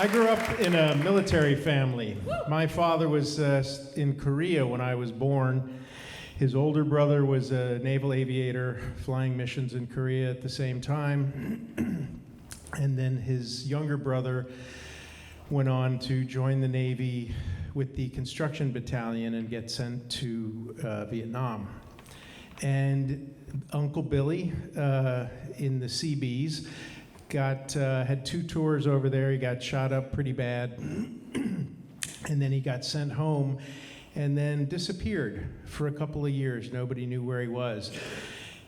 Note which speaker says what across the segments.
Speaker 1: I grew up in a military family. My father was in Korea when I was born. His older brother was a naval aviator flying missions in Korea at the same time. And then his younger brother went on to join the Navy with the construction battalion and get sent to Vietnam. And Uncle Billy in the Seabees had 2 tours over there. He got shot up pretty bad. And then he got sent home and then disappeared for a couple of years. Nobody knew where he was.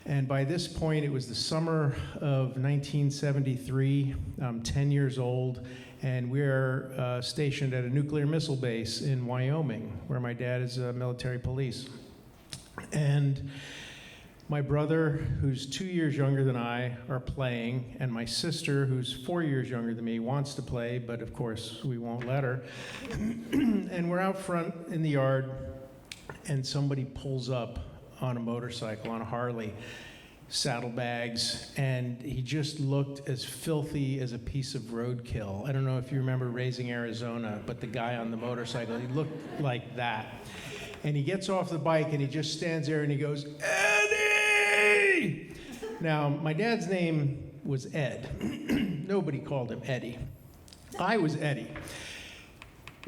Speaker 1: And by this point, it was the summer of 1973. I'm 10 years old, and we're stationed at a nuclear missile base in Wyoming, where my dad is military police. And my brother, who's 2 years younger than I, are playing, and my sister, who's 4 years younger than me, wants to play, but of course we won't let her. And we're out front in the yard, and somebody pulls up on a motorcycle, on a Harley, saddlebags, and he just looked as filthy as a piece of roadkill. I don't know if you remember Raising Arizona, but the guy on the motorcycle, he looked like that. And he gets off the bike and he just stands there and he goes, "Eddie!" Now, my dad's name was Ed. Nobody called him Eddie. I was Eddie.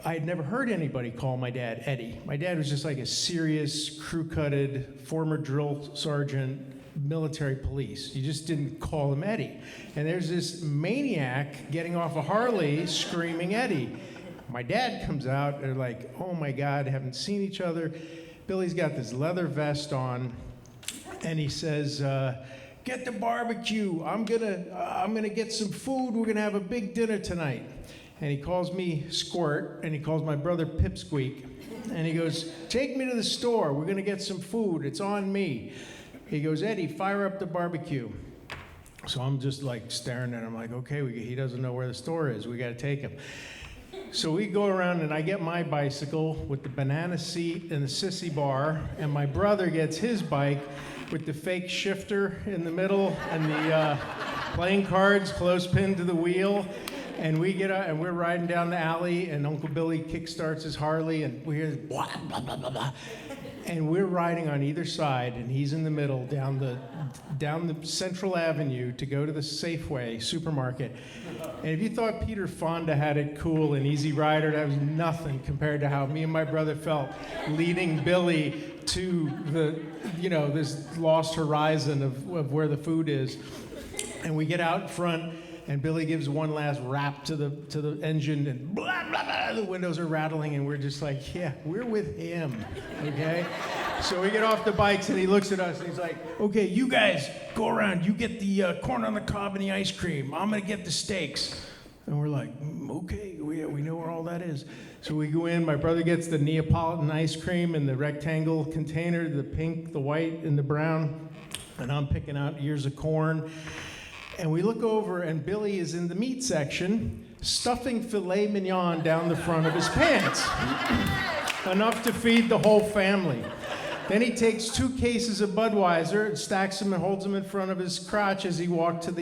Speaker 1: I had never heard anybody call my dad Eddie. My dad was just like a serious, crew-cutted, former drill sergeant, military police. You just didn't call him Eddie. And there's this maniac getting off a Harley screaming Eddie. My dad comes out, they're like, "Oh my God, haven't seen each other." Billy's got this leather vest on, and he says, "Get the barbecue. I'm gonna get some food. We're gonna have a big dinner tonight." And he calls me Squirt, and he calls my brother Pipsqueak, and he goes, "Take me to the store. We're gonna get some food. It's on me." He goes, "Eddie, fire up the barbecue." So I'm just like staring at him like, okay, he doesn't know where the store is. We gotta take him. So we go around and I get my bicycle with the banana seat and the sissy bar, and my brother gets his bike with the fake shifter in the middle and the playing cards close pinned to the wheel. And we get out and we're riding down the alley, and Uncle Billy kickstarts his Harley, and we hear blah, blah, blah, blah, blah. And we're riding on either side, and he's in the middle down the Central Avenue to go to the Safeway supermarket. And if you thought Peter Fonda had it cool and Easy Rider, that was nothing compared to how me and my brother felt leading Billy to this lost horizon of where the food is. And we get out in front, and Billy gives one last rap to the engine, and blah, blah, blah, the windows are rattling, and we're just like, yeah, we're with him, okay? So we get off the bikes, and he looks at us, and he's like, "Okay, you guys go around. You get the corn on the cob and the ice cream. I'm going to get the steaks." And we're like, okay, we know where all that is. So we go in. My brother gets the Neapolitan ice cream in the rectangle container, the pink, the white, and the brown, and I'm picking out ears of corn. And we look over, and Billy is in the meat section, stuffing filet mignon down the front of his pants. Enough to feed the whole family. Then he takes 2 cases of Budweiser and stacks them and holds them in front of his crotch as he walked to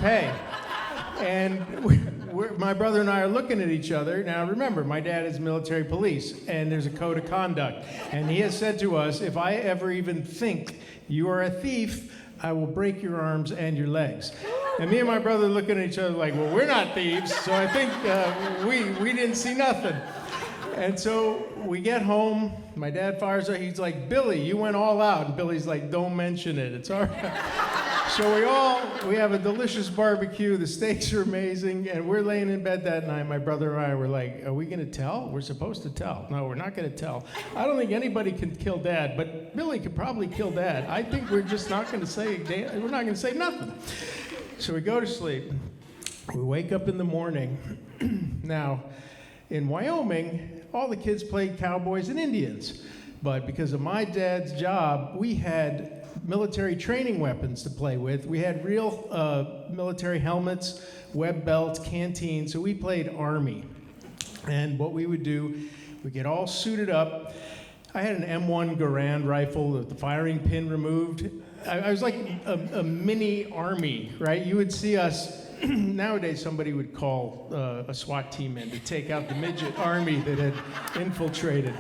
Speaker 1: pay. And my brother and I are looking at each other. Now remember, my dad is military police, and there's a code of conduct. And he has said to us, if I ever even think you are a thief, I will break your arms and your legs. And me and my brother looking at each other like, well, we're not thieves, so I think we didn't see nothing. And so we get home, my dad fires up, he's like, "Billy, you went all out." And Billy's like, "Don't mention it, it's all right." So we have a delicious barbecue, the steaks are amazing, and we're laying in bed that night, my brother and I were like, "Are we gonna tell? We're supposed to tell." "No, we're not gonna tell. I don't think anybody can kill Dad, but Billy could probably kill Dad. I think we're just not gonna say, we're not gonna say nothing." So we go to sleep. We wake up in the morning. Now, in Wyoming, all the kids played cowboys and Indians. But because of my dad's job, we had military training weapons to play with. We had real military helmets, web belts, canteens, so we played Army. And what we would do, we get all suited up. I had an M1 Garand rifle with the firing pin removed. I was like a mini army, right? You would see us nowadays somebody would call a SWAT team in to take out the midget army that had infiltrated.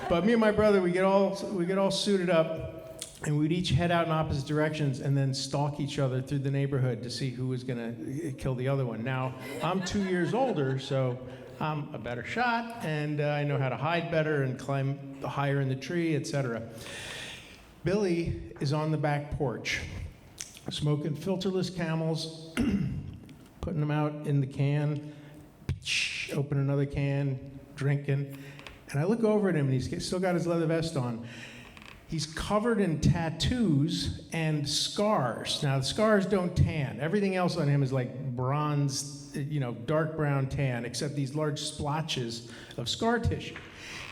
Speaker 1: But me and my brother, we get all suited up, and we'd each head out in opposite directions and then stalk each other through the neighborhood to see who was gonna kill the other one. Now, I'm 2 years older, so I'm a better shot, and I know how to hide better and climb higher in the tree, etc. Billy is on the back porch, smoking filterless Camels, putting them out in the can, open another can, drinking. And I look over at him, and he's still got his leather vest on. He's covered in tattoos and scars. Now, the scars don't tan. Everything else on him is like bronze, dark brown tan, except these large splotches of scar tissue.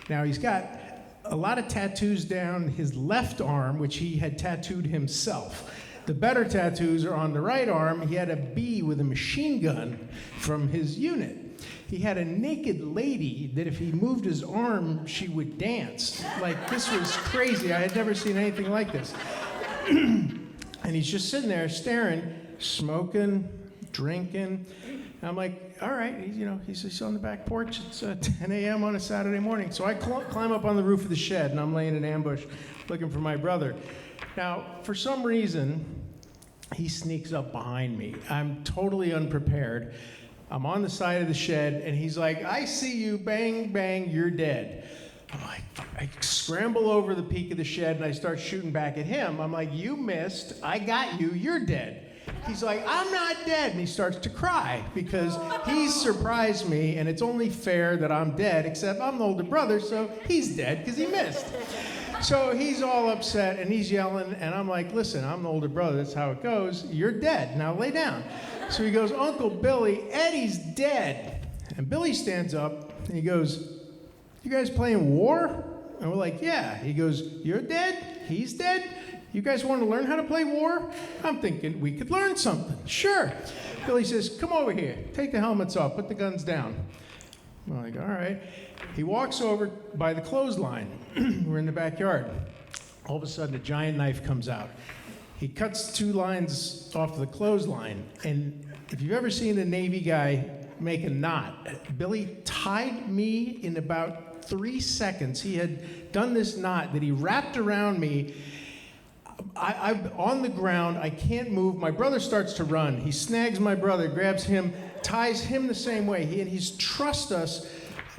Speaker 1: Now, he's got a lot of tattoos down his left arm, which he had tattooed himself. The better tattoos are on the right arm. He had a bee with a machine gun from his unit. He had a naked lady that if he moved his arm, she would dance. Like, this was crazy. I had never seen anything like this. And he's just sitting there staring, smoking, drinking. And I'm like, all right, he's on the back porch. It's 10 a.m. on a Saturday morning. So I climb up on the roof of the shed, and I'm laying in ambush looking for my brother. Now, for some reason, he sneaks up behind me. I'm totally unprepared. I'm on the side of the shed, and he's like, I see you, bang, bang, you're dead. I'm like, I scramble over the peak of the shed, and I start shooting back at him. I'm like, you missed, I got you, you're dead. He's like, I'm not dead, and he starts to cry because he's surprised me, and it's only fair that I'm dead, except I'm the older brother, so he's dead because he missed. So he's all upset, and he's yelling, and I'm like, listen, I'm the older brother, that's how it goes. You're dead, now lay down. So he goes, Uncle Billy, Eddie's dead. And Billy stands up, and he goes, you guys playing war? And we're like, yeah. He goes, you're dead? He's dead? You guys want to learn how to play war? I'm thinking we could learn something. Sure. Billy says, come over here. Take the helmets off. Put the guns down. I'm like, all right. He walks over by the clothesline. We're in the backyard. All of a sudden, a giant knife comes out. He cuts 2 lines off the clothesline, and if you've ever seen a Navy guy make a knot, Billy tied me in about 3 seconds. He had done this knot that he wrapped around me. I'm on the ground, I can't move. My brother starts to run. He snags my brother, grabs him, ties him the same way. He's trussed us.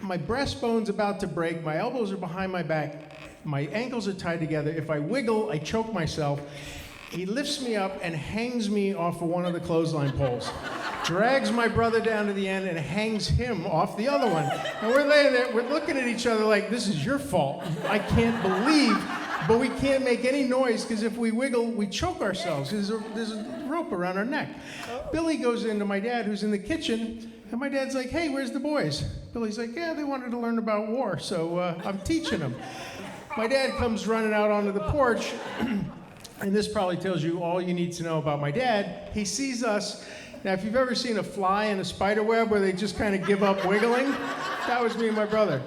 Speaker 1: My breastbone's about to break. My elbows are behind my back. My ankles are tied together. If I wiggle, I choke myself. He lifts me up and hangs me off of one of the clothesline poles, drags my brother down to the end and hangs him off the other one. And we're laying there, we're looking at each other like, this is your fault. I can't believe, but we can't make any noise because if we wiggle, we choke ourselves. There's a rope around our neck. Billy goes into my dad, who's in the kitchen, and my dad's like, hey, where's the boys? Billy's like, yeah, they wanted to learn about war, so I'm teaching them. My dad comes running out onto the porch, and this probably tells you all you need to know about my dad. He sees us. Now, if you've ever seen a fly in a spider web where they just kind of give up wiggling, that was me and my brother.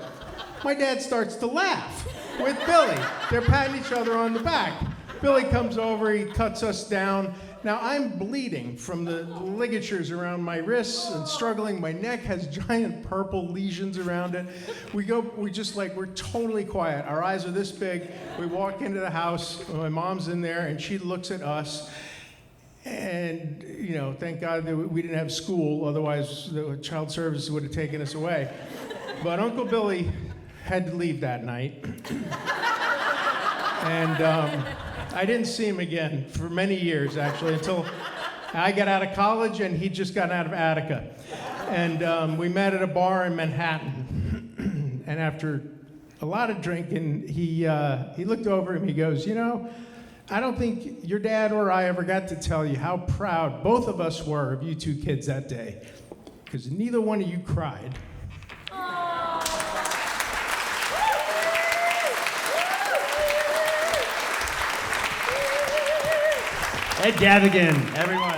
Speaker 1: My dad starts to laugh with Billy. They're patting each other on the back. Billy comes over, he cuts us down. Now, I'm bleeding from the ligatures around my wrists and struggling. My neck has giant purple lesions around it. We're totally quiet. Our eyes are this big. We walk into the house. My mom's in there, and she looks at us. And, thank God that we didn't have school. Otherwise, the child services would have taken us away. But Uncle Billy had to leave that night. And I didn't see him again for many years, actually, until I got out of college and he'd just gotten out of Attica. And we met at a bar in Manhattan. And after a lot of drinking, he looked over and he goes, I don't think your dad or I ever got to tell you how proud both of us were of you 2 kids that day, because neither one of you cried.
Speaker 2: Ed Gavagan, everyone.